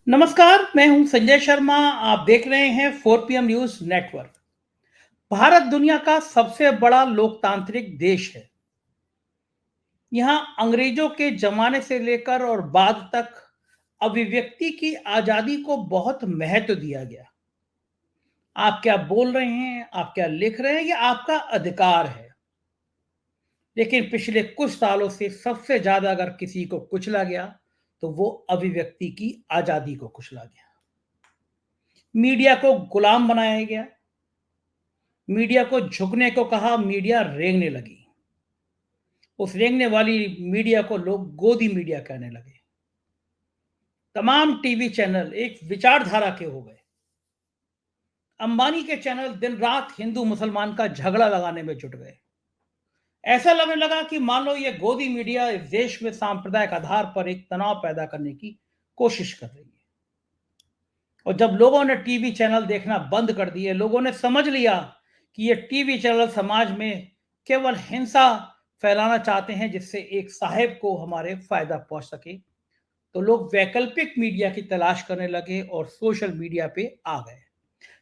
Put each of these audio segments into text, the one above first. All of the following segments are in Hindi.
नमस्कार, मैं हूं संजय शर्मा। आप देख रहे हैं 4 PM न्यूज नेटवर्क। भारत दुनिया का सबसे बड़ा लोकतांत्रिक देश है। यहां अंग्रेजों के जमाने से लेकर और बाद तक अभिव्यक्ति की आजादी को बहुत महत्व दिया गया। आप क्या बोल रहे हैं, आप क्या लिख रहे हैं, ये आपका अधिकार है। लेकिन पिछले कुछ सालों से सबसे ज्यादा अगर किसी को कुचला गया तो वो अभिव्यक्ति की आजादी को कुचला गया। मीडिया को गुलाम बनाया गया। मीडिया को झुकने को कहा, मीडिया रेंगने लगी। उस रेंगने वाली मीडिया को लोग गोदी मीडिया कहने लगे। तमाम टीवी चैनल एक विचारधारा के हो गए। अंबानी के चैनल दिन रात हिंदू मुसलमान का झगड़ा लगाने में जुट गए। ऐसा लगने लगा कि मान लो ये गोदी मीडिया इस देश में सांप्रदायिक आधार पर एक तनाव पैदा करने की कोशिश कर रही है। और जब लोगों ने टीवी चैनल देखना बंद कर दिए, लोगों ने समझ लिया कि ये टीवी चैनल समाज में केवल हिंसा फैलाना चाहते हैं जिससे एक साहेब को हमारे फायदा पहुंच सके, तो लोग वैकल्पिक मीडिया की तलाश करने लगे और सोशल मीडिया पे आ गए।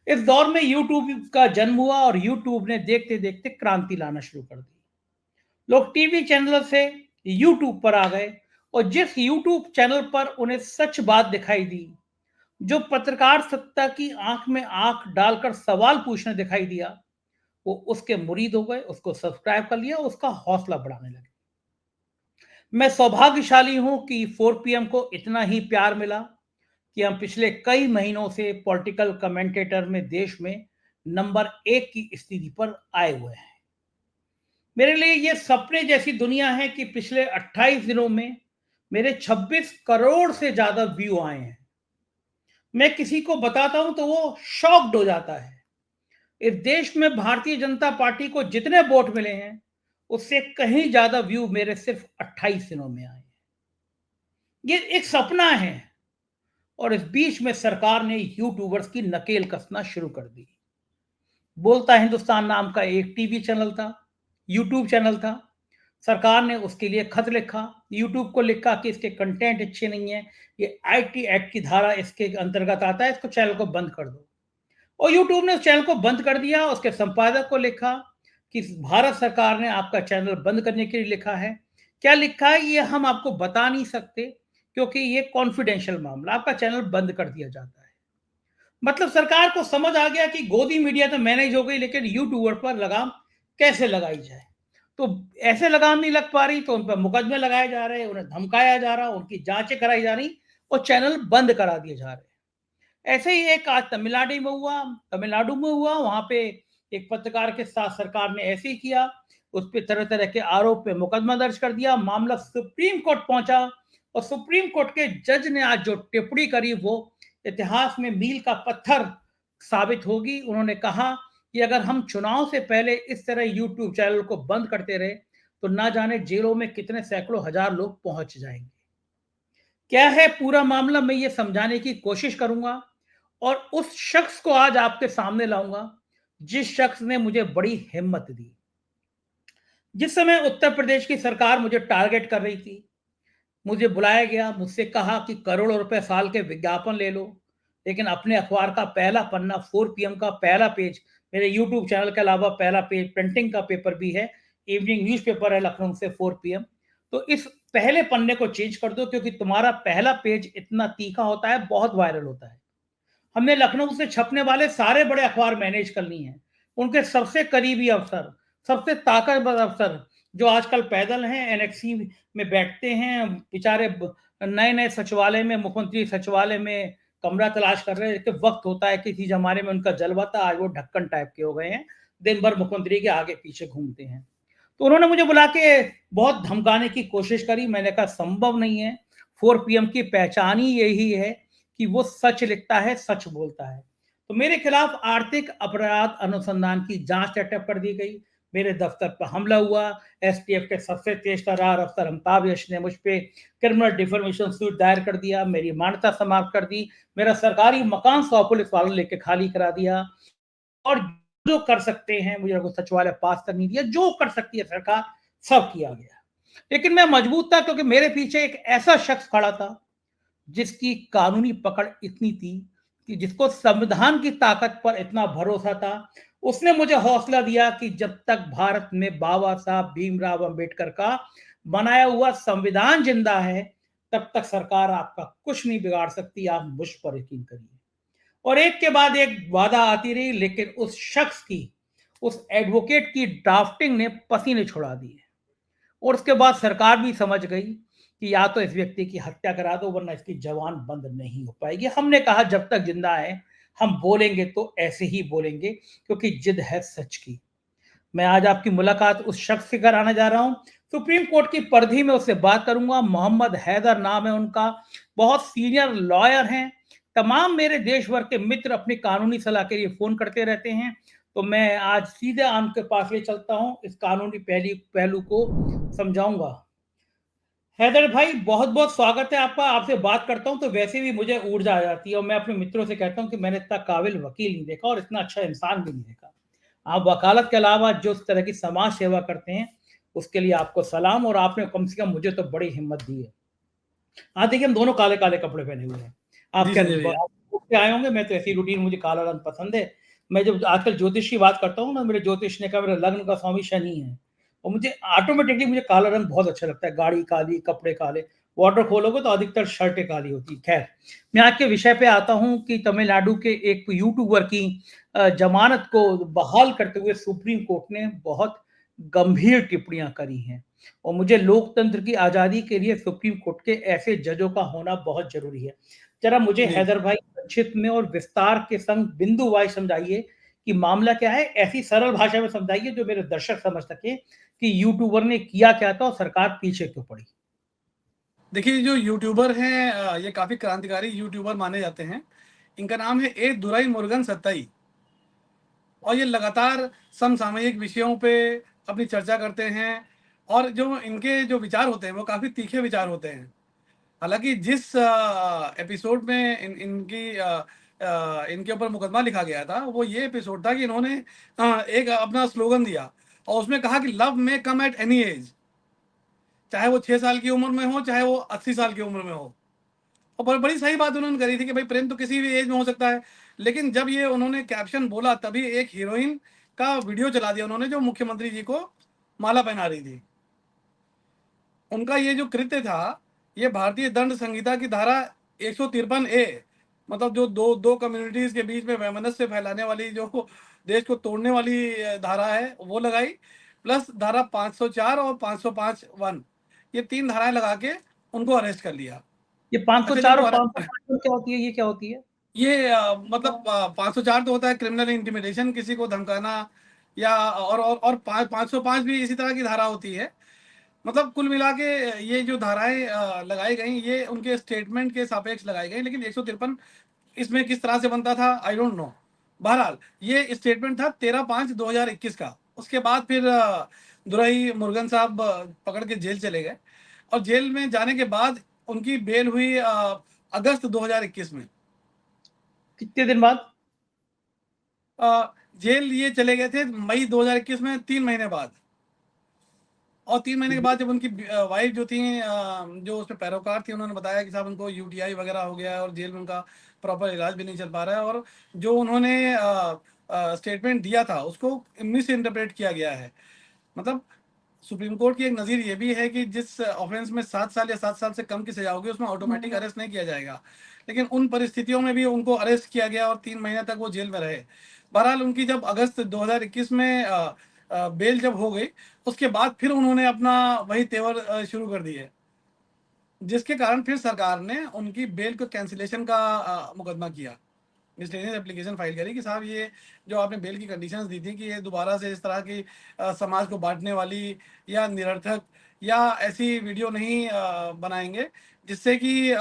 इस दौर में यूट्यूब का जन्म हुआ और यूट्यूब ने देखते देखते क्रांति लाना शुरू कर दी। लोग टीवी चैनल से यूट्यूब पर आ गए और जिस यूट्यूब चैनल पर उन्हें सच बात दिखाई दी, जो पत्रकार सत्ता की आंख में आंख डालकर सवाल पूछने दिखाई दिया, वो उसके मुरीद हो गए, उसको सब्सक्राइब कर लिया, उसका हौसला बढ़ाने लगे। मैं सौभाग्यशाली हूं कि 4 PM को इतना ही प्यार मिला कि हम पिछले कई महीनों से पॉलिटिकल कमेंटेटर में देश में नंबर 1 की स्थिति पर आए हुए हैं। मेरे लिए ये सपने जैसी दुनिया है कि पिछले 28 दिनों में मेरे 26 करोड़ से ज्यादा व्यू आए हैं। मैं किसी को बताता हूं तो वो शॉक्ड हो जाता है। इस देश में भारतीय जनता पार्टी को जितने वोट मिले हैं, उससे कहीं ज्यादा व्यू मेरे सिर्फ 28 दिनों में आए हैं। ये एक सपना है। और इस बीच में सरकार ने यूट्यूबर्स की नकेल कसना शुरू कर दी। बोलता हिंदुस्तान नाम का एक टीवी चैनल था, यूट्यूब चैनल था। सरकार ने उसके लिए खत लिखा, यूट्यूब को लिखा कि इसके कंटेंट अच्छे नहीं है, ये आईटी एक्ट की धारा इसके अंतर्गत आता है, इसको चैनल को बंद कर दो। और यूट्यूब ने उस चैनल को बंद कर दिया। उसके संपादक को लिखा कि भारत सरकार ने आपका चैनल बंद करने के लिए लिखा है। क्या लिखा है ये हम आपको बता नहीं सकते, क्योंकि ये कॉन्फिडेंशियल मामला, आपका चैनल बंद कर दिया जाता है। मतलब सरकार को समझ आ गया कि गोदी मीडिया तो मैनेज हो गई, लेकिन यूट्यूबर पर लगाम कैसे लगाई जाए। तो ऐसे लगाम नहीं लग पा रही तो उन पर मुकदमे लगाए जा रहे, उन्हें धमकाया जा रहा, उनकी जांचें कराई जा रही और चैनल बंद करा दिए जा रहे। ऐसे ही एक आज तमिलनाडु में हुआ। वहां पे एक पत्रकार के साथ सरकार ने ऐसे ही किया। उस पर तरह तरह के आरोप पे मुकदमा दर्ज कर दिया। मामला सुप्रीम कोर्ट पहुंचा और सुप्रीम कोर्ट के जज ने आज जो टिप्पणी करी वो इतिहास में मील का पत्थर साबित होगी। उन्होंने कहा कि अगर हम चुनाव से पहले इस तरह यूट्यूब चैनल को बंद करते रहे तो ना जाने जेलों में कितने सैकड़ों हजार लोग पहुंच जाएंगे। क्या है पूरा मामला, मैं ये समझाने की कोशिश करूंगा और उस शख्स को आज आपके सामने लाऊंगा जिस शख्स ने मुझे बड़ी हिम्मत दी। जिस समय उत्तर प्रदेश की सरकार मुझे टारगेट कर रही थी, मुझे बुलाया गया, मुझसे कहा कि करोड़ों रुपए साल के विज्ञापन ले लो, लेकिन अपने अखबार का पहला पन्ना 4 PM का पहला पेज, मेरे यूट्यूब चैनल के अलावा पहला पेज प्रिंटिंग का पेपर भी है, इवनिंग न्यूज़पेपर है लखनऊ से 4 PM। तो इस पहले पन्ने को चेंज कर दो क्योंकि तुम्हारा पहला पेज इतना तीखा होता है, बहुत वायरल होता है। हमने लखनऊ से छपने वाले सारे बड़े अखबार मैनेज कर ली हैं। उनके सबसे करीबी अफसर, सबसे ताकतवर अफसर जो आजकल पैदल हैं, एनेक्सी में बैठते हैं, बेचारे नए नए सचिवालय में, मुख्यमंत्री सचिवालय में कमरा तलाश कर रहे हैं। वक्त होता है किसी जमाने में उनका जलवा था, आज वो ढक्कन टाइप के हो गए हैं, दिन भर मुख्यमंत्री के आगे पीछे घूमते हैं। तो उन्होंने मुझे बुला के बहुत धमकाने की कोशिश करी। मैंने कहा संभव नहीं है। 4 PM की पहचान ही यही है कि वो सच लिखता है, सच बोलता है। तो मेरे खिलाफ आर्थिक अपराध अनुसंधान की जांच सेटअप कर दी गई। मेरे दफ्तर पर हमला हुआ। एसटीएफ के सबसे तेज तर्रार अफसर अमिताभ यश ने मुझ पे क्रिमिनल डिफॉर्मेशन सूट दायर कर दिया, मेरी मान्यता समाप्त कर दी, मेरा सरकारी मकान 100 पुलिस वालों लेके खाली करा दिया। और जो कर सकते हैं, मुझे सचिवालय पास करने दिया, जो कर सकती है सरकार सब किया गया। लेकिन मैं मजबूत था क्योंकि मेरे पीछे एक ऐसा शख्स खड़ा था जिसकी कानूनी पकड़ इतनी थी कि जिसको संविधान की ताकत पर इतना भरोसा था, उसने मुझे हौसला दिया कि जब तक भारत में बाबा साहब भीमराव अंबेडकर का बनाया हुआ संविधान जिंदा है, तब तक सरकार आपका कुछ नहीं बिगाड़ सकती, आप मुझ पर यकीन करिए। और एक के बाद एक वादा आती रही, लेकिन उस शख्स की, उस एडवोकेट की ड्राफ्टिंग ने पसीने छुड़ा दिए। और उसके बाद सरकार भी समझ गई कि या तो इस व्यक्ति की हत्या करा दो, वरना इसकी जवान बंद नहीं हो पाएगी। हमने कहा जब तक जिंदा है हम बोलेंगे तो ऐसे ही बोलेंगे, क्योंकि जिद है सच की। मैं आज आपकी मुलाकात उस शख्स से कराने जा रहा हूं। सुप्रीम कोर्ट की परिधि में उससे बात करूंगा। मोहम्मद हैदर नाम है उनका, बहुत सीनियर लॉयर हैं। तमाम मेरे देश भर के मित्र अपनी कानूनी सलाह के लिए फोन करते रहते हैं, तो मैं आज सीधे उनके पास ले चलता हूं, इस कानूनी पहलू को समझाऊंगा। हैदर भाई, बहुत बहुत स्वागत है आपका। आपसे बात करता हूं तो वैसे भी मुझे ऊर्जा आ जाती है, और मैं अपने मित्रों से कहता हूं कि मैंने इतना काबिल वकील नहीं देखा और इतना अच्छा इंसान भी नहीं देखा। आप वकालत के अलावा जो इस तरह की समाज सेवा करते हैं, उसके लिए आपको सलाम। और आपने कम से कम मुझे तो बड़ी हिम्मत दी है। हाँ देखिए, हम दोनों काले काले कपड़े पहने हुए हैं। आप जी क्या संजय भैया। आए होंगे? मैं तो ऐसी रूटीन, मुझे काला रंग पसंद है। मैं जब आजकल ज्योतिष की बात करता हूँ ना, मेरे ज्योतिष ने कहा मेरे लग्न का स्वामी शनि है, और मुझे ऑटोमेटिकली मुझे काला रंग बहुत अच्छा लगता है। गाड़ी काली, कपड़े काले, वाटर खोलोगे तो अधिकतर शर्टें काली होती। खैर, मैं आज के विषय पे आता हूँ कि तमिलनाडु के एक यूट्यूबर की जमानत को बहाल करते हुए सुप्रीम कोर्ट ने बहुत गंभीर टिप्पणियां करी हैं। और मुझे लोकतंत्र की आजादी के लिए सुप्रीम कोर्ट के ऐसे जजों का होना बहुत जरूरी है। जरा मुझे जी हैदर भाई संक्षिप्त में और विस्तार के संग बिंदु वाइज समझाइए कि मामला क्या है। ऐसी सरल भाषा में समझाइए जो मेरे दर्शक समझ सके कि यूट्यूबर ने किया क्या था और सरकार पीछे क्यों पड़ी। देखिए, जो यूट्यूबर हैं ये काफ़ी क्रांतिकारी यूट्यूबर माने जाते हैं। इनका नाम है ए दुराई मुरुगन सत्ताई, और ये लगातार समसामयिक विषयों पे अपनी चर्चा करते हैं। और जो इनके जो विचार होते हैं वो काफ़ी तीखे विचार होते हैं। हालांकि जिस एपिसोड में इनके ऊपर मुकदमा लिखा गया था, वो ये एपिसोड था कि इन्होंने एक अपना स्लोगन दिया, और उसमें कहा कि लव में कम एट एनी एज, चाहे वो 6 साल की उम्र में हो, चाहे वो 80 साल की उम्र में हो। और बड़ी सही बात उन्होंने करी थी कि भाई प्रेम तो किसी भी एज में हो सकता है। लेकिन जब ये उन्होंने कैप्शन बोला, तभी एक हीरोइन का वीडियो चला दिया उन्होंने, जो मुख्यमंत्री जी को माला पहना रही थी। उनका ये जो कृत्य था, ये भारतीय दंड संहिता की धारा 153A, मतलब जो दो दो कम्युनिटीज के बीच में वैमनस्य फैलाने वाली, जो देश को तोड़ने वाली धारा है, वो लगाई। प्लस धारा 504 और 505(1), ये 3 धाराएं लगा के उनको अरेस्ट कर लिया। ये अच्छा, जब 504 वो और 505 क्या होती है? ये क्या होती है? ये मतलब 504 तो होता है क्रिमिनल इंटिमिडेशन, किसी को धमकाना, या और 505 भी इसी तरह की धारा होती है। मतलब कुल मिला के ये जो धाराएं लगाई गई, ये उनके स्टेटमेंट के सापेक्ष लगाई गई। लेकिन 153 इसमें किस तरह से बनता था, आई डोंट नो। बहरहाल, ये स्टेटमेंट था 13/5/2021 का। उसके बाद फिर दुराई मुरुगन साहब पकड़ के जेल चले गए, और जेल में जाने के बाद उनकी बेल हुई अगस्त 2021 में। कितने दिन बाद? जेल ये चले गए थे मई 2021 में, 3 महीने बाद। और 3 महीने के बाद जब उनकी वाइफ जो थी, जो उसमें पैरोकार थी, उन्होंने बताया कि साहब उनको यूटीआई वगैरह हो गया है, और जेल में उनका प्रॉपर इलाज भी नहीं चल पा रहा है। और जो उन्होंने स्टेटमेंट दिया था, उसको मिस इंटरप्रेट किया गया है। मतलब सुप्रीम कोर्ट की एक नज़ीर ये भी है कि जिस ऑफेंस में 7 साल या 7 साल से कम की सजा होगी, उसमें ऑटोमेटिक अरेस्ट नहीं किया जाएगा। लेकिन उन परिस्थितियों में भी उनको अरेस्ट किया गया, और 3 महीने तक वो जेल में रहे। बहरहाल, उनकी जब अगस्त 2021 में बेल जब हो गई, उसके बाद फिर उन्होंने अपना वही तेवर शुरू कर दिए, जिसके कारण फिर सरकार ने उनकी बेल को कैंसिलेशन का मुकदमा किया, मिसलेनियस एप्लीकेशन फाइल करी कि साहब ये जो आपने बेल की कंडीशंस दी थी, कि ये दोबारा से इस तरह की समाज को बांटने वाली या निरर्थक या ऐसी वीडियो नहीं बनाएंगे जिससे कि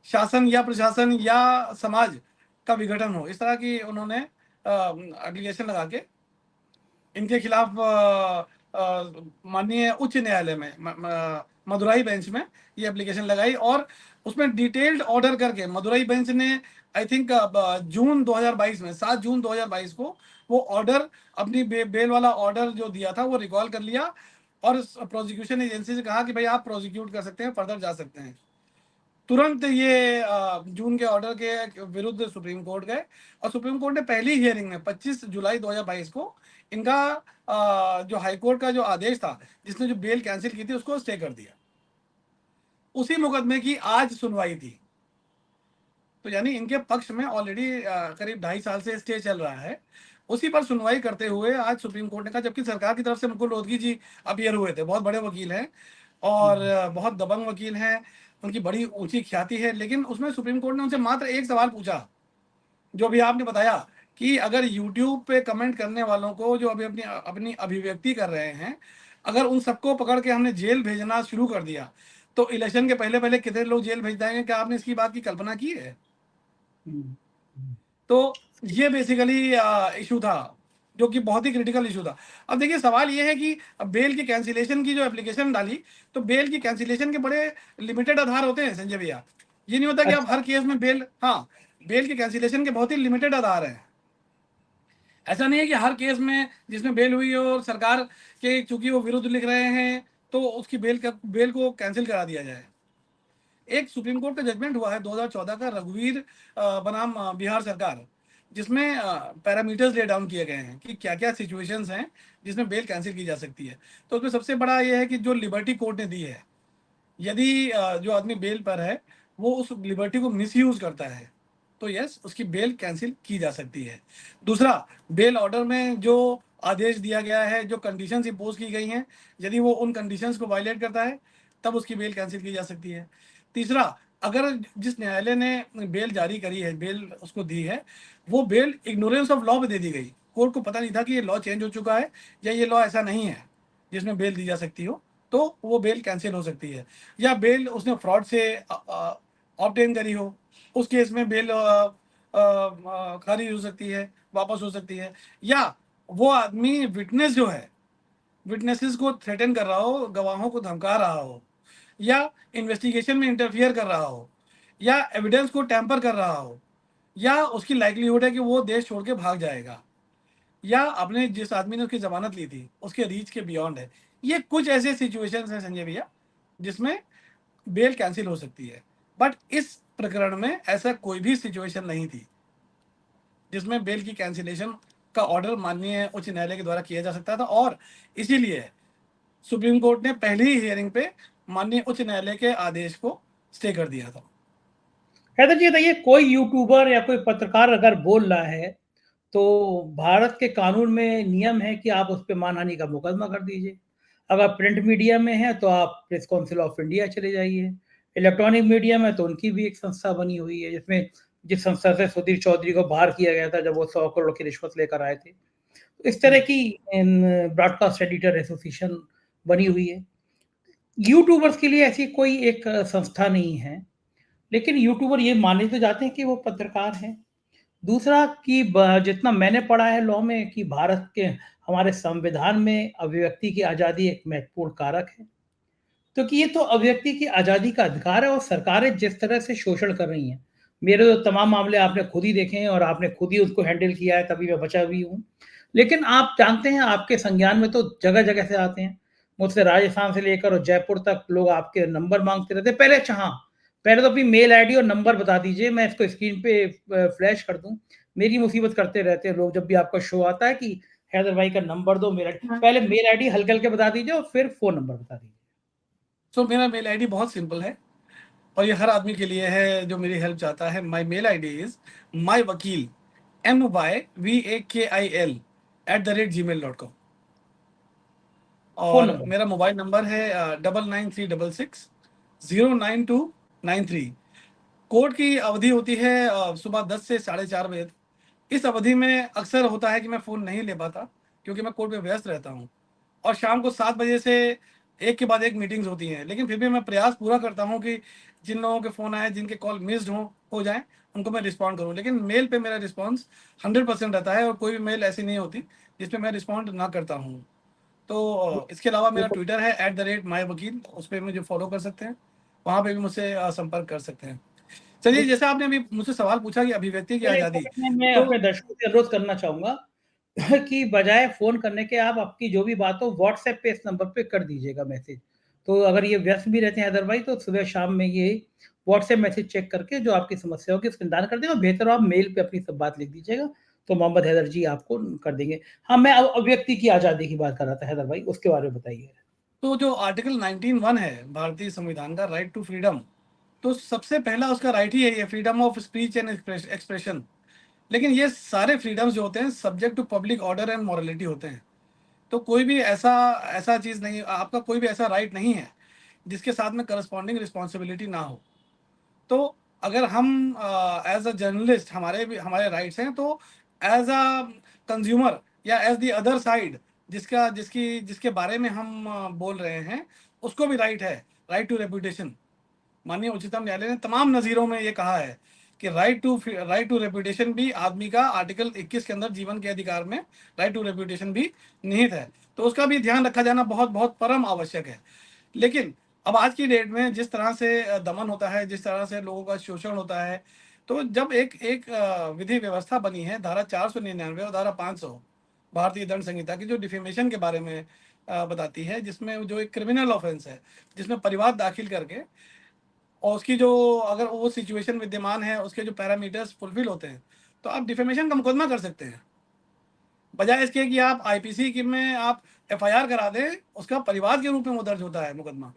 शासन या प्रशासन या समाज का विघटन हो। इस तरह की उन्होंने एप्लीकेशन लगा के इनके खिलाफ माननीय उच्च न्यायालय में, मदुराई बेंच में ये एप्लीकेशन लगाई। और उसमें डिटेल्ड ऑर्डर करके मदुराई बेंच ने, आई थिंक जून 2022 में, 7 जून 2022 को वो ऑर्डर, अपनी बेल वाला ऑर्डर जो दिया था, वो रिकॉल कर लिया, और प्रोसिक्यूशन एजेंसी से कहा कि भाई आप प्रोसिक्यूट कर सकते हैं, फर्दर जा सकते हैं। तुरंत ये जून के ऑर्डर के विरुद्ध सुप्रीम कोर्ट गए और सुप्रीम कोर्ट ने पहली हियरिंग में 25 जुलाई 2022 को इनका जो हाईकोर्ट का जो आदेश था जिसने जो बेल कैंसिल की थी उसको स्टे कर दिया। उसी मुकदमे की आज सुनवाई थी। तो यानी इनके पक्ष में ऑलरेडी करीब 2.5 साल से स्टे चल रहा है। उसी पर सुनवाई करते हुए आज सुप्रीम कोर्ट ने कहा, जबकि सरकार की तरफ से मुकुल रोहतगी जी अपीयर हुए थे, बहुत बड़े वकील हैं और बहुत दबंग वकील हैं, उनकी बड़ी ऊंची ख्याति है, लेकिन उसमें सुप्रीम कोर्ट ने उनसे मात्र एक सवाल पूछा, जो भी आपने बताया कि अगर यूट्यूब पे कमेंट करने वालों को जो अभी अपनी अपनी अभिव्यक्ति कर रहे हैं, अगर उन सबको पकड़ के हमने जेल भेजना शुरू कर दिया तो इलेक्शन के पहले पहले कितने लोग जेल भेज जाएंगे, क्या आपने इसकी बात की कल्पना की है? तो ये बेसिकली इशू था जो कि बहुत ही क्रिटिकल इशू था। अब देखिए सवाल ये है कि बेल की कैंसिलेशन की जो एप्लीकेशन डाली, तो बेल की कैंसिलेशन के बड़े लिमिटेड आधार होते हैं संजय भैया। ये नहीं होता कि आप हर केस में बेल, हाँ, बेल की कैंसिलेशन के बहुत ही लिमिटेड आधार हैं। ऐसा नहीं है कि हर केस में जिसमें बेल हुई और सरकार के चूंकि वो विरुद्ध लिख रहे हैं तो उसकी बेल को कैंसिल करा दिया जाए। एक सुप्रीम कोर्ट का जजमेंट हुआ है 2014 का, रघुवीर बनाम बिहार सरकार, जिसमें पैरामीटर्स ले डाउन किए गए हैं कि क्या क्या सिचुएशंस हैं जिसमें बेल कैंसिल की जा सकती है। तो उसमें सबसे बड़ा ये है कि जो लिबर्टी कोर्ट ने दी है, यदि जो आदमी बेल पर है वो उस लिबर्टी को मिसयूज करता है तो यस, उसकी बेल कैंसिल की जा सकती है। दूसरा, बेल ऑर्डर में जो आदेश दिया गया है, जो कंडीशंस इंपोज की गई हैं, यदि वो उन कंडीशंस को वायलेट करता है तब उसकी बेल कैंसिल की जा सकती है। तीसरा, अगर जिस न्यायालय ने बेल जारी करी है, बेल उसको दी है, वो बेल इग्नोरेंस ऑफ लॉ पे दे दी गई, कोर्ट को पता नहीं था कि ये लॉ चेंज हो चुका है या ये लॉ ऐसा नहीं है जिसमें बेल दी जा सकती हो, तो वो बेल कैंसिल हो सकती है। या बेल उसने फ्रॉड से ऑब्टेन करी हो, उस केस में बेल खारिज हो सकती है, वापस हो सकती है। या वो आदमी विटनेस जो है, विटनेसेस को थ्रेटन कर रहा हो, गवाहों को धमका रहा हो, या इन्वेस्टिगेशन में इंटरफियर कर रहा हो, या एविडेंस को टैंपर कर रहा हो, या उसकी लाइक्लीहुड है कि वो देश छोड़ के भाग जाएगा, या अपने जिस आदमी ने उसकी जमानत ली थी उसके रीच के बियॉन्ड है। ये कुछ ऐसे सिचुएशंस हैं संजय भैया जिसमें बेल कैंसिल हो सकती है। बट इस प्रकरण में ऐसा कोई भी सिचुएशन नहीं थी जिसमें बेल की कैंसिलेशन का ऑर्डर माननीय उच्च न्यायालय के द्वारा किया जा सकता था, और इसीलिए सुप्रीम कोर्ट ने पहली ही हियरिंग पे माननीय उच्च न्यायालय के आदेश को स्टे कर दिया था। हैदर जी बताइए, कोई यूट्यूबर या कोई पत्रकार अगर बोल रहा है तो भारत के कानून में नियम है कि आप उस पर मानहानि का मुकदमा कर दीजिए। अगर प्रिंट मीडिया में है तो आप प्रेस काउंसिल ऑफ इंडिया चले जाइए। इलेक्ट्रॉनिक मीडिया में तो उनकी भी एक संस्था बनी हुई है, जिसमें जिस संस्था से सुधीर चौधरी को बाहर किया गया था जब वो 100 करोड़ की रिश्वत लेकर आए थे। तो इस तरह की ब्रॉडकास्ट एडिटर एसोसिएशन बनी हुई है। यूट्यूबर्स के लिए ऐसी कोई एक संस्था नहीं है, लेकिन यूट्यूबर ये माने तो जाते हैं कि वो पत्रकार हैं। दूसरा कि जितना मैंने पढ़ा है लॉ में कि भारत के हमारे संविधान में अभिव्यक्ति की आज़ादी एक महत्वपूर्ण कारक है, क्योंकि ये तो अभिव्यक्ति की आज़ादी का अधिकार है और सरकारें जिस तरह से शोषण कर रही हैं, मेरे तो तमाम मामले आपने खुद ही देखे हैं और आपने खुद ही उसको हैंडल किया है, तभी मैं बचा भी हूँ। लेकिन आप जानते हैं आपके संज्ञान में तो जगह जगह से आते हैं, मुझसे राजस्थान से लेकर और जयपुर तक लोग आपके नंबर मांगते रहते हैं। पहले अच्छा, हाँ, पहले तो अपनी मेल आईडी और नंबर बता दीजिए, मैं इसको स्क्रीन पे फ्लैश कर दूं। मेरी मुसीबत करते रहते हैं लोग, जब भी आपका शो आता है कि हैदर भाई का नंबर दो, मेल आईडी, पहले मेल आईडी हल्के हल्के बता दीजिए और फिर फोन नंबर बता दीजिए। सो मेरा मेल आईडी बहुत सिंपल है और ये हर आदमी के लिए है जो मेरी हेल्प चाहता है। My mail I D is my वकील MYVAKIL @gmail.com फोन और नंबर। मेरा मोबाइल नंबर है 9936609293। कोर्ट की अवधि होती है सुबह 10 से 4:30 बजे। इस अवधि में अक्सर होता है कि मैं फ़ोन नहीं ले पाता क्योंकि मैं कोर्ट में व्यस्त रहता हूँ और शाम को 7 बजे से एक के बाद एक मीटिंग्स होती हैं, लेकिन फिर भी मैं प्रयास पूरा करता हूँ कि जिन लोगों के फ़ोन आए, जिनके कॉल मिस्ड हो जाएं, उनको मैं रिस्पॉन्ड करूँ। लेकिन मेल पे मेरा रिस्पॉन्स 100% रहता है और कोई भी मेल ऐसी नहीं होती जिसमें मैं रिस्पॉन्ड ना करता हूँ। तो इसके अलावा मेरा ट्विटर है @myvakil, उस पर मुझे फॉलो कर सकते हैं, वहाँ पे भी मुझसे संपर्क कर सकते हैं। चलिए, जैसा आपने अभी मुझसे सवाल पूछा कि अभिव्यक्ति की आज़ादी, मैं तो अपने दर्शकों से अनुरोध करना चाहूंगा कि बजाय फोन करने के आप आपकी जो भी बात हो व्हाट्सएप पे इस नंबर पे कर दीजिएगा मैसेज। तो अगर ये व्यस्त भी रहते हैं अदरवाइज तो सुबह शाम में ये व्हाट्सएप मैसेज चेक करके जो आपकी समस्या होगी उसका निदान कर देंगे, और बेहतर आप मेल पे अपनी सब बात लिख दीजिएगा तो मोहम्मद हैदर जी आपको कर देंगे। हाँ, मैं अभिव्यक्ति की आज़ादी की बात कर रहा था हैदर भाई, उसके बारे में बताइए। तो जो आर्टिकल 19(1) है भारतीय संविधान का, राइट टू फ्रीडम, तो सबसे पहला उसका राइट ही है ये, freedom of speech and expression. लेकिन ये सारे फ्रीडम्स जो होते हैं subject to public order and morality होते हैं। तो कोई भी ऐसा ऐसा चीज़ नहीं, आपका कोई भी ऐसा राइट नहीं है जिसके साथ में करस्पॉन्डिंग रिस्पॉन्सिबिलिटी ना हो। तो अगर हम एज अ जर्नलिस्ट हमारे भी हमारे राइट्स हैं, तो एज अ कंज्यूमर या एज द अदर साइड जिसके बारे में हम बोल रहे हैं, उसको भी राइट है, राइट टू रेपुटेशन। माननीय उच्चतम न्यायालय ने तमाम नज़ीरों में ये कहा है कि राइट टू रेपुटेशन भी आदमी का आर्टिकल 21 के अंदर जीवन के अधिकार में राइट टू रेपुटेशन भी निहित है। तो उसका भी ध्यान रखा जाना बहुत बहुत परम आवश्यक है। लेकिन अब आज की डेट में जिस तरह से दमन होता है, जिस तरह से लोगों का शोषण होता है, तो जब एक एक विधि व्यवस्था बनी है, धारा 499 और धारा 500 भारतीय दंड संहिता की, जो डिफेमेशन के बारे में बताती है, जिसमें जो एक क्रिमिनल ऑफेंस है, जिसमें परिवाद दाखिल करके, और उसकी जो अगर वो सिचुएशन विद्यमान है, उसके जो पैरामीटर्स फुलफिल होते हैं, तो आप डिफेमेशन का मुकदमा कर सकते हैं। बजाय इसके कि आप आईपीसी की में आप एफआईआर करा दें, उसका परिवाद के रूप में वो दर्ज होता है मुकदमा।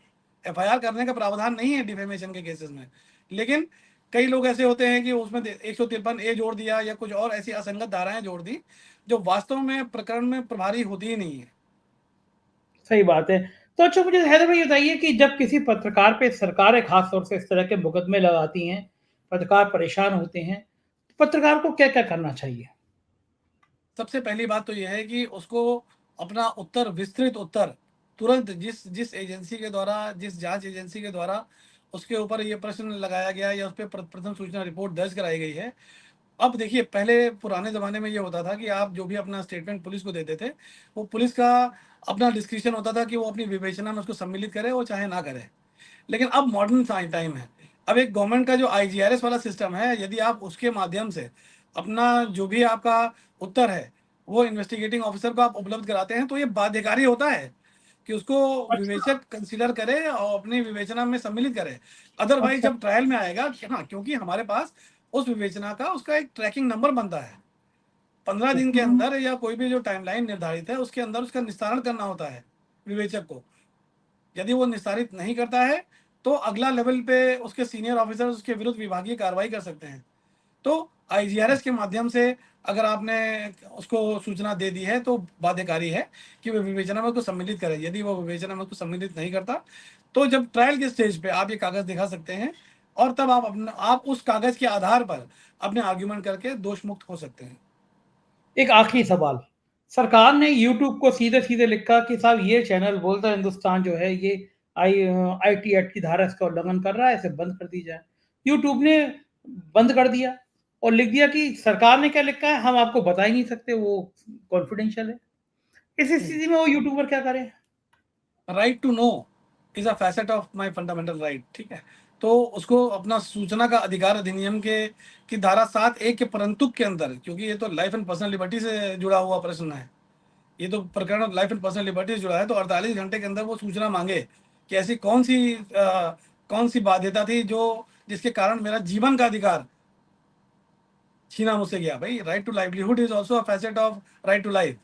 एफआईआर करने का प्रावधान नहीं है डिफेमेशन के केसेस में। लेकिन कई लोग ऐसे होते हैं कि उसमें 153 ए जोड़ दिया या कुछ और ऐसी असंगत धाराएं जोड़ दी, जो वास्तव में प्रकरण में प्रभारी होती ही नहीं है। सही बात है। तो अच्छा, मुझे हैदर भाई बताइए कि जब किसी पत्रकार पे सरकारें खास तौर से इस तरह के मुकदमे लगाती हैं, पत्रकार परेशान होते हैं, तो पत्रकार को क्या-क्या करना चाहिए? सबसे पहली बात तो यह है कि उसको अपना उत्तर, विस्तृत उत्तर, तुरंत जिस जिस एजेंसी के द्वारा, जिस जांच एजेंसी के द्वारा उसके ऊपर ये प्रश्न लगाया गया या उस पर प्रथम सूचना रिपोर्ट दर्ज कराई गई है। अब देखिए, पहले पुराने ज़माने में ये होता था कि आप जो भी अपना स्टेटमेंट पुलिस को देते थे, वो पुलिस का अपना डिस्क्रिप्शन होता था कि वो अपनी विवेचना में उसको सम्मिलित करे, वो चाहे ना करे। लेकिन अब मॉडर्न टाइम है। अब एक गवर्नमेंट का जो आईजीआरएस वाला सिस्टम है, यदि आप उसके माध्यम से अपना जो भी आपका उत्तर है, वो इन्वेस्टिगेटिंग ऑफिसर को आप उपलब्ध कराते हैं, तो ये बाध्यकारी होता है कि उसको अच्छा, विवेचक कंसीडर करे और अपनी विवेचना में सम्मिलित करे। अदरवाइज अच्छा। जब ट्रायल में आएगा कि हाँ, क्योंकि हमारे पास उस विवेचना का उसका एक ट्रैकिंग नंबर बनता है। 15 दिन के हुँ, अंदर या कोई भी जो टाइमलाइन निर्धारित है, उसके अंदर उसका निस्तारण करना होता है विवेचक को। यदि वो निस्तारित नहीं करता है, तो अगला लेवल पे उसके सीनियर ऑफिसर उसके विरुद्ध विभागीय कार्रवाई कर सकते हैं। तो आईजीआरएस के माध्यम से अगर आपने उसको सूचना दे दी है, तो बाध्यकारी है कि वो विवेचना में उसको सम्मिलित करे। यदि वो विवेचना में उसको सम्मिलित नहीं करता, तो जब ट्रायल के स्टेज पे आप ये कागज़ दिखा सकते हैं, और तब आप उस कागज़ के आधार पर अपने आर्ग्यूमेंट करके दोष मुक्त हो सकते हैं। एक आखिरी सवाल, सरकार ने यूट्यूब को सीधे-सीधे लिखा कि साहब ये चैनल बोलता हिंदुस्तान जो है ये आईटी एक्ट की धारा इसका उल्लंघन कर रहा है, इसे बंद कर दी जाए। यूट्यूब ने बंद कर दिया और लिख दिया कि सरकार ने क्या लिखा है हम आपको बता ही नहीं सकते, वो कॉन्फिडेंशियल है। इस स्थिति में वो यूट्यूबर क्या करें? Right to know is a facet of my fundamental right, ठीक है। तो उसको अपना सूचना का अधिकार अधिनियम के की धारा 7(1) के परंतुक के अंदर, क्योंकि ये तो लाइफ एंड पर्सनल लिबर्टी से जुड़ा हुआ प्रश्न है, ये तो प्रकरण लाइफ एंड पर्सनल लिबर्टी से जुड़ा है, तो 48 घंटे के अंदर वो सूचना मांगे कि ऐसी कौन सी बाध्यता थी जो जिसके कारण मेरा जीवन का अधिकार छीना मुझसे गया। भाई, right to livelihood is also a facet of right to life.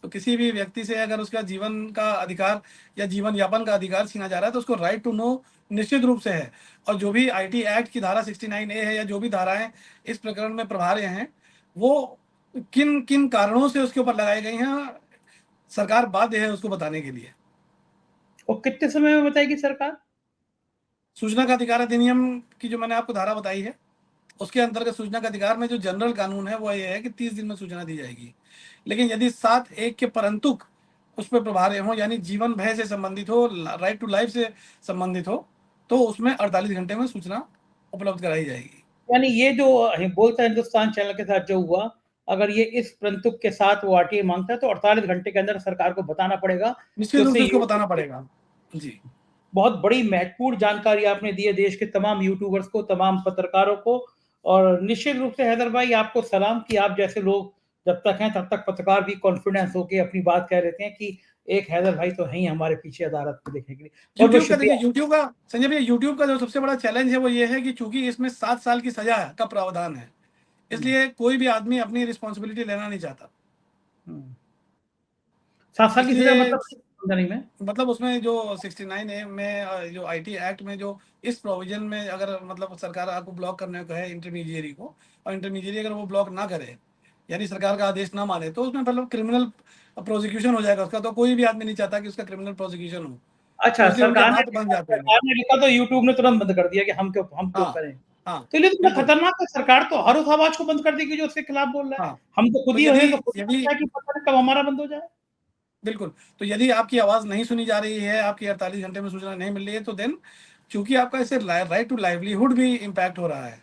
तो किसी भी व्यक्ति से अगर उसका जीवन का अधिकार या जीवन यापन का अधिकार छीना जा रहा है, तो उसको राइट टू नो निश्चित रूप से है। और जो भी आईटी एक्ट की धारा 69A है या जो भी धाराएं इस प्रकरण में प्रभार्य हैं, वो किन किन कारणों से उसके ऊपर लगाई गई हैं, सरकार बाध्य है उसको बताने के लिए। और कितने समय में बताएगी सरकार? सूचना का अधिकार अधिनियम की जो मैंने आपको धारा बताई है, उसके अंतर्गत सूचना का अधिकार में जो जनरल कानून है वो ये है कि 30 दिन में सूचना दी जाएगी। लेकिन यदि 7(1) के परंतुक उस पर प्रभार्य हो, यानी जीवन भय से संबंधित हो, राइट टू लाइफ से संबंधित हो, तो उसमें 48 घंटे में सूचना उपलब्ध कराई जाएगी। यानी ये जो बोलता हिंदुस्तान चैनल के साथ जो हुआ, अगर ये इस प्रंतुक के साथ वो आरटीआई मांगता है तो 48 घंटे के अंदर सरकार को बताना पड़ेगा कि निश्चित रूप उससे से उसको यूट्यूब बताना पे। पड़ेगा। जी। बहुत बड़ी महत्वपूर्ण जानकारी आपने दी है देश के तमाम यूट्यूबर्स को, तमाम पत्रकारों को, और निश्चित रूप से हैदर भाई आपको सलाम कि आप जैसे लोग जब तक हैं तब तक पत्रकार भी कॉन्फिडेंस होके अपनी बात कह लेते हैं कि एक हैदर भाई तो है ही हमारे पीछे अदालत में देखने के लिए। बहुत बहुत यूट्यूब का देखिए, शुक्रिया। यूट्यूब का संजय भैया, यूट्यूब का जो सबसे बड़ा चैलेंज है वो ये है कि चूंकि इसमें 7 साल की सजा का प्रावधान है, इसलिए कोई भी आदमी अपनी रिस्पॉन्सिबिलिटी लेना नहीं चाहता। 7 साल की सजा इसलिए मतलब समझा नहीं मैं। मतलब उसमें जो 69 ए में जो आईटी एक्ट में जो इस प्रोविजन में अगर मतलब सरकार आपको ब्लॉक करने को है इंटरमीडिएरी को, और इंटरमीडिएरी अगर वो ब्लॉक ना करे, यानी सरकार का आदेश ना माने, तो उसमें मतलब क्रिमिनल प्रोसिक्यूशन हो जाएगा उसका। तो कोई भी आदमी नहीं चाहता कि उसका क्रिमिनल प्रोसिक्यूशन हो, तो अच्छा, इसलिए उनके हाथ बन जाते हैं। सरकार ने लिखा तो यूट्यूब ने तुरंत बंद कर दिया कि हम क्यों हाँ करें। हाँ, तो ये तो बड़ा बिल्कुल। खतरनाक है, सरकार तो हर उस आवाज को बंद कर देगी जो उसके खिलाफ बोल रहा है। हाँ, हम तो खुद तो ही यदि हैं, तो खुद ही यदि पता है कि पता नहीं कब हमारा बंद हो जाए। बिल्कुल, तो यदि आपकी आवाज़ नहीं सुनी जा रही है, आपकी 48 घंटे में सूचना नहीं मिल रही है, तो देन चूँकि आपका इससे राइट टू लाइवलीहुड भी इम्पैक्ट हो रहा है,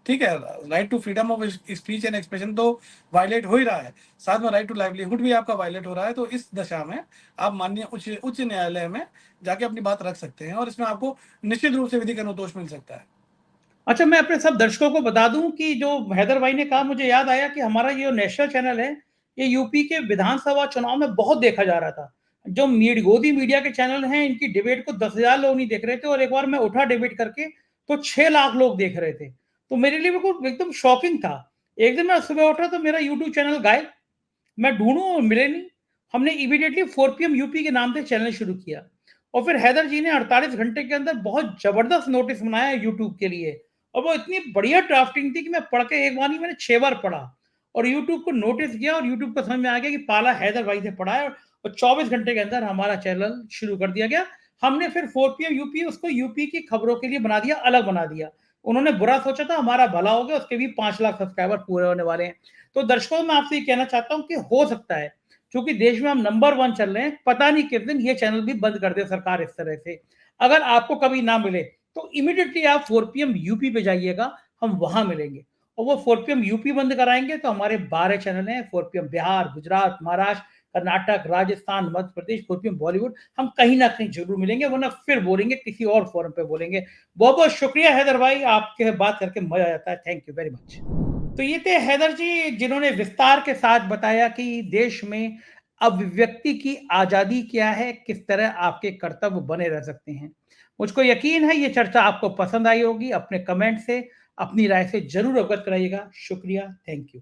ठीक है? Right to freedom of speech and expression तो वायलेट हो ही रहा है, साथ में राइट टू लाइवलीहुड भी आपका वायलेट हो रहा है। तो इस दशा में आप माननीय उच्च उच्च न्यायालय में जाके अपनी बात रख सकते हैं, और इसमें आपको निश्चित रूप से विधिक अनुतोष मिल सकता है। अच्छा, मैं अपने सब दर्शकों को बता दूं कि जो हैदर भाई ने कहा, मुझे याद आया कि हमारा ये नेशनल चैनल है, ये यूपी के विधानसभा चुनाव में बहुत देखा जा रहा था। जो गोदी मीडिया के चैनल हैं, इनकी डिबेट को 10,000 लोग नहीं देख रहे थे, और एक बार मैं उठा डिबेट करके तो 6 लाख लोग देख रहे थे। तो मेरे लिए बिल्कुल एकदम शॉकिंग था। एक दिन मैं सुबह उठा तो मेरा यूट्यूब चैनल गायब, मैं ढूंढूं मिले नहीं। हमने इमीडिएटली 4 PM यूपी के नाम से चैनल शुरू किया, और फिर हैदर जी ने 48 घंटे के अंदर बहुत जबरदस्त नोटिस बनाया यूट्यूब के लिए, और वो इतनी बढ़िया ड्राफ्टिंग थी कि मैं पढ़ के एक बार नहीं, मैंने 6 बार पढ़ा और यूट्यूब को नोटिस किया, और यूट्यूब को समझ में आ गया कि पाला हैदर भाई से पढ़ा है, और 24 घंटे के अंदर हमारा चैनल शुरू कर दिया गया। हमने फिर 4 PM यूपी उसको यूपी की खबरों के लिए बना दिया, अलग बना दिया। उन्होंने बुरा सोचा था, हमारा भला हो गया, उसके भी 5 लाख सब्सक्राइबर पूरे होने वाले हैं। तो दर्शकों, मैं आपसे ये कहना चाहता हूं कि हो सकता है, क्योंकि देश में हम नंबर 1 चल रहे हैं, पता नहीं किस दिन ये चैनल भी बंद कर दे सरकार इस तरह से। अगर आपको कभी ना मिले तो इमीडिएटली आप 4 PM यूपी पे जाइएगा, हम वहां मिलेंगे। और वो 4 PM यूपी बंद कराएंगे तो हमारे 12 चैनल हैं, 4 PM बिहार, गुजरात, महाराष्ट्र, कर्नाटक, राजस्थान, मध्य प्रदेश, 4 PM बॉलीवुड, हम कहीं ना कहीं जरूर मिलेंगे, वरना फिर बोलेंगे किसी और फोरम पे बोलेंगे। बहुत बहुत शुक्रिया हैदर भाई, आपके बात करके मजा आता है। Thank you very much. तो ये थे हैदर जी, जिन्होंने विस्तार के साथ बताया कि देश में अभिव्यक्ति की आजादी क्या है, किस तरह आपके कर्तव्य बने रह सकते हैं। मुझको यकीन है ये चर्चा आपको पसंद आई होगी। अपने कमेंट से, अपनी राय से जरूर अवगत कराइएगा। शुक्रिया, थैंक यू।